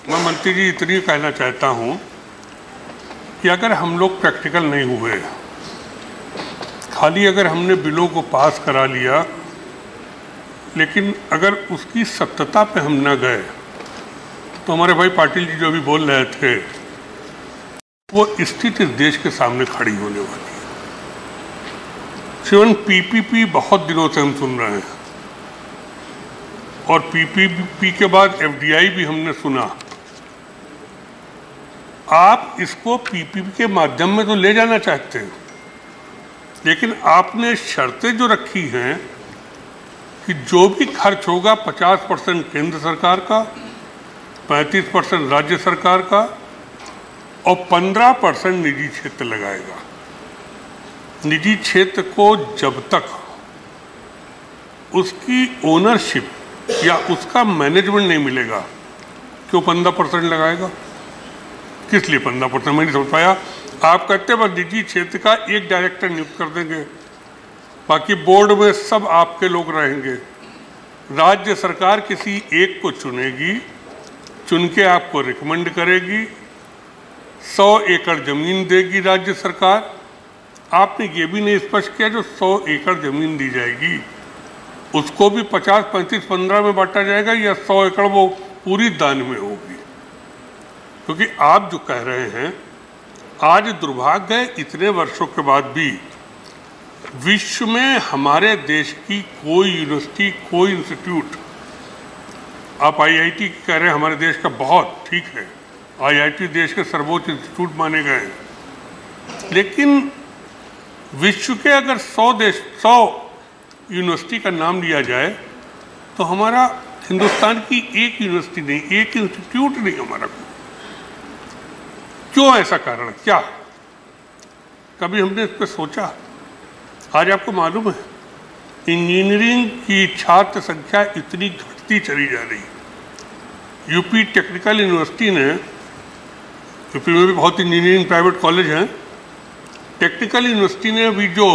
मैं मंत्री जी इतनी कहना चाहता हूँ कि अगर हम लोग प्रैक्टिकल नहीं हुए, खाली अगर हमने बिलों को पास करा लिया, लेकिन अगर उसकी सत्यता पे हम न गए, तो हमारे भाई पाटिल जी जो भी बोल रहे थे, वो स्थिति देश के सामने खड़ी होने वाली है। सिर्फ पीपीपी बहुत दिनों से हम सुन रहे हैं, और पीपीपी के बाद एफडीआई भी हमने सुना। आप इसको पीपीपी के माध्यम में तो ले जाना चाहते हैं, लेकिन आपने शर्तें जो रखी हैं कि जो भी खर्च होगा 50% केंद्र सरकार का, 35% राज्य सरकार का और 15% निजी क्षेत्र लगाएगा। निजी क्षेत्र को जब तक उसकी ओनरशिप या उसका मैनेजमेंट नहीं मिलेगा, क्यों 15% लगाएगा? किस लिए 15%? मैं नहीं समझ पाया। आप कहते बस निजी क्षेत्र का एक डायरेक्टर नियुक्त कर देंगे, बाकी बोर्ड में सब आपके लोग रहेंगे। राज्य सरकार किसी एक को चुनेगी, चुन के आपको रिकमेंड करेगी, 100 एकड़ जमीन देगी राज्य सरकार। आपने ये भी नहीं स्पष्ट किया जो 100 एकड़ जमीन दी जाएगी उसको भी 50, 35, 15 में बांटा जाएगा या 100 एकड़ वो पूरी दान में होगी? क्योंकि आप जो कह रहे हैं, आज दुर्भाग्य है इतने वर्षों के बाद भी विश्व में हमारे देश की कोई यूनिवर्सिटी, कोई इंस्टीट्यूट, आप आईआईटी कह रहे हैं हमारे देश का, बहुत ठीक है, आईआईटी देश के सर्वोच्च इंस्टीट्यूट माने गए हैं, लेकिन विश्व के अगर 100 यूनिवर्सिटी का नाम लिया जाए तो हमारा हिंदुस्तान की एक यूनिवर्सिटी नहीं, एक इंस्टीट्यूट नहीं हमारा। क्यों ऐसा कारण क्या? कभी हमने इस पर सोचा? आज आपको मालूम है इंजीनियरिंग की छात्र संख्या इतनी घटती चली जा रही। यूपी टेक्निकल यूनिवर्सिटी ने, यूपी में भी बहुत इंजीनियरिंग प्राइवेट कॉलेज हैं, टेक्निकल यूनिवर्सिटी ने भी जो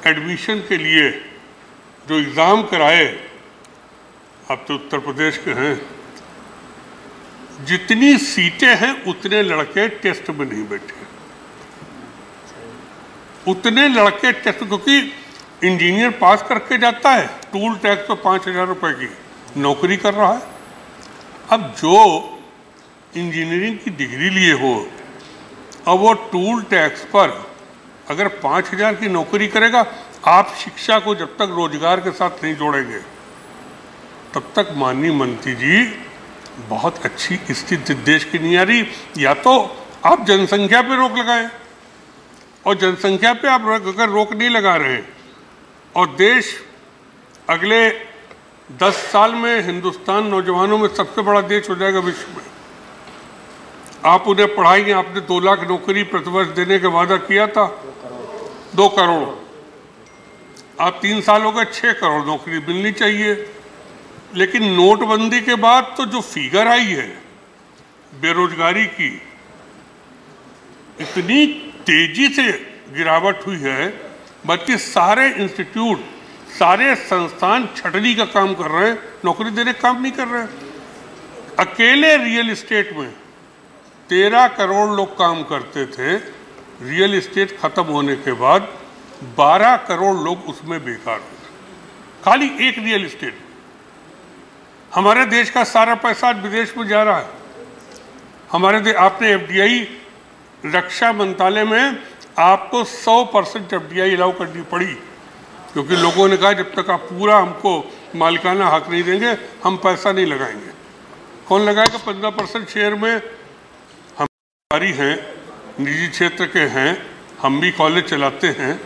एडमिशन के लिए जो एग्ज़ाम कराए, आप तो उत्तर प्रदेश के हैं, जितनी सीटें हैं उतने लड़के टेस्ट में नहीं बैठे, उतने लड़के टेस्ट, क्योंकि इंजीनियर पास करके जाता है, टूल टैक्स पर 5,000 रुपये की नौकरी कर रहा है। अब जो इंजीनियरिंग की डिग्री लिए हो, अब वो टूल टैक्स पर अगर 5,000 की नौकरी करेगा, आप शिक्षा को जब तक रोजगार के साथ नहीं जोड़ेंगे, तब तक माननीय मंत्री जी बहुत अच्छी स्थिति देश की नहीं आ रही। या तो आप जनसंख्या पे रोक लगाएं, और जनसंख्या पे आप अगर रोक नहीं लगा रहे हैं और देश अगले 10 साल में हिंदुस्तान नौजवानों में सबसे बड़ा देश हो जाएगा विश्व में, आप उन्हें पढ़ाएंगे। आपने 2 लाख नौकरी प्रतिवर्ष देने का वादा किया था, 2 करोड़, आप 3 साल हो गए, 6 करोड़ नौकरी मिलनी चाहिए। लेकिन नोटबंदी के बाद तो जो फिगर आई है बेरोजगारी की, इतनी तेजी से गिरावट हुई है, बल्कि सारे इंस्टीट्यूट, सारे संस्थान छटनी का काम कर रहे हैं, नौकरी देने का काम नहीं कर रहे हैं। अकेले रियल एस्टेट में 13 करोड़ लोग काम करते थे, रियल एस्टेट खत्म होने के बाद 12 करोड़ लोग उसमें बेकार हो गए, खाली एक रियल एस्टेट। हमारे देश का सारा पैसा विदेश में जा रहा है। हमारे आपने एफडीआई, रक्षा मंत्रालय में आपको 100% एफडीआई अलाउ करनी पड़ी, क्योंकि लोगों ने कहा जब तक आप पूरा हमको मालिकाना हक नहीं देंगे, हम पैसा नहीं लगाएंगे। कौन लगाएगा? 15% शेयर में हम सरकारी हैं, निजी क्षेत्र के हैं, हम भी कॉलेज चलाते हैं।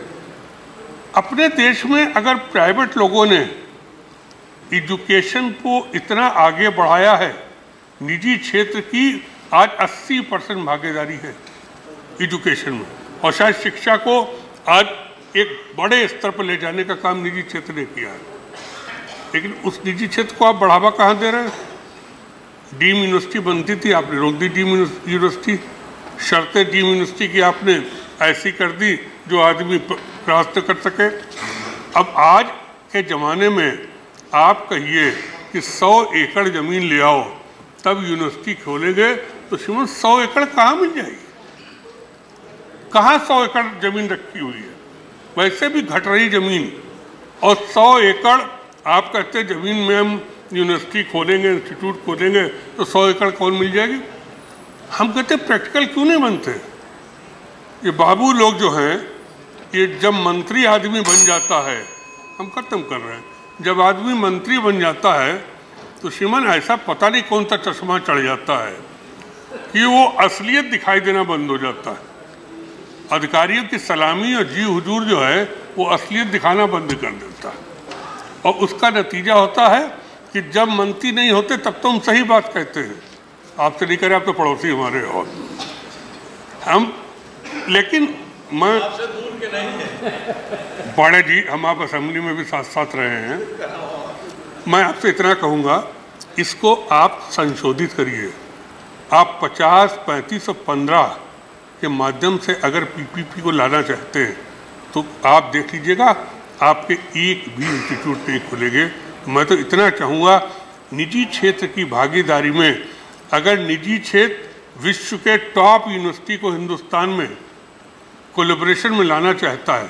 अपने देश में अगर प्राइवेट लोगों ने एजुकेशन को इतना आगे बढ़ाया है, निजी क्षेत्र की आज 80% भागीदारी है एजुकेशन में, और शायद शिक्षा को आज एक बड़े स्तर पर ले जाने का काम निजी क्षेत्र ने किया है। लेकिन उस निजी क्षेत्र को आप बढ़ावा कहाँ दे रहे हैं? डीम यूनिवर्सिटी बनती थी, आपने रोक दी डीम यूनिवर्सिटी, शर्तें डीम यूनिवर्सिटी की आपने ऐसी कर दी जो आदमी प्राप्त कर सके। अब आज के ज़माने में आप कहिए कि 100 एकड़ ज़मीन ले आओ तब यूनिवर्सिटी खोलेंगे तो श्रीमान 100 एकड़ कहाँ मिल जाएगी? कहाँ 100 एकड़ जमीन रखी हुई है? वैसे भी घट रही जमीन, और 100 एकड़ आप कहते हैं जमीन में हम यूनिवर्सिटी खोलेंगे, इंस्टीट्यूट खोलेंगे तो 100 एकड़ कौन मिल जाएगी? हम कहते हैं प्रैक्टिकल क्यों नहीं बनते? ये बाबू लोग जो हैं, ये जब मंत्री आदमी बन जाता है, हम खत्म कर रहे हैं, जब आदमी मंत्री बन जाता है तो श्रीमान ऐसा पता नहीं कौन सा चश्मा चढ़ जाता है कि वो असलियत दिखाई देना बंद हो जाता है। अधिकारियों की सलामी और जी हुजूर जो है वो असलियत दिखाना बंद कर देता है, और उसका नतीजा होता है कि जब मंत्री नहीं होते तब तो हम सही बात कहते हैं, आपसे नहीं करे, आप तो पड़ोसी हमारे हो हम, लेकिन मैं आपसे दूर के नहीं है बड़े जी, हम आप असेंबली में भी साथ साथ रहे हैं। मैं आपसे इतना कहूँगा, इसको आप संशोधित करिए। आप 50, 35 और 15 के माध्यम से अगर पीपीपी को लाना चाहते हैं तो आप देख लीजिएगा, आपके एक भी इंस्टीट्यूट नहीं खुलेंगे। मैं तो इतना चाहूँगा, निजी क्षेत्र की भागीदारी में, अगर निजी क्षेत्र विश्व के टॉप यूनिवर्सिटी को हिंदुस्तान में कोलैबोरेशन में लाना चाहता है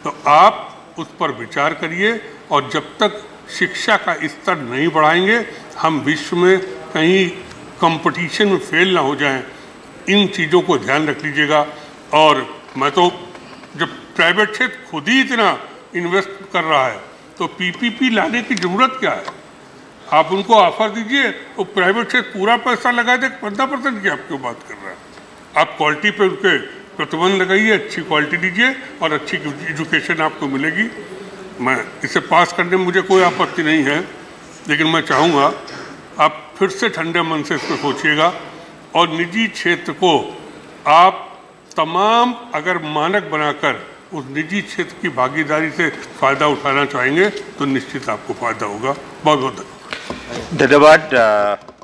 तो आप उस पर विचार करिए, और जब तक शिक्षा का स्तर नहीं बढ़ाएंगे हम विश्व में कहीं कंपटीशन में फेल ना हो जाएं। इन चीज़ों को ध्यान रख लीजिएगा। और मैं तो, जब प्राइवेट क्षेत्र खुद ही इतना इन्वेस्ट कर रहा है तो पीपीपी लाने की ज़रूरत क्या है? आप उनको ऑफर दीजिए, तो प्राइवेट क्षेत्र पूरा पैसा लगा दे, 15% की आप क्यों बात कर रहे हैं? आप क्वालिटी पे उनके प्रतिबंध लगाइए, अच्छी क्वालिटी दीजिए और अच्छी एजुकेशन आपको मिलेगी। मैं इसे पास करने में मुझे कोई आपत्ति नहीं है, लेकिन मैं चाहूँगा आप फिर से ठंडे मन से इसको सोचिएगा, और निजी क्षेत्र को आप तमाम अगर मानक बनाकर उस निजी क्षेत्र की भागीदारी से फ़ायदा उठाना चाहेंगे तो निश्चित आपको फ़ायदा होगा। बहुत बहुत धन्यवाद।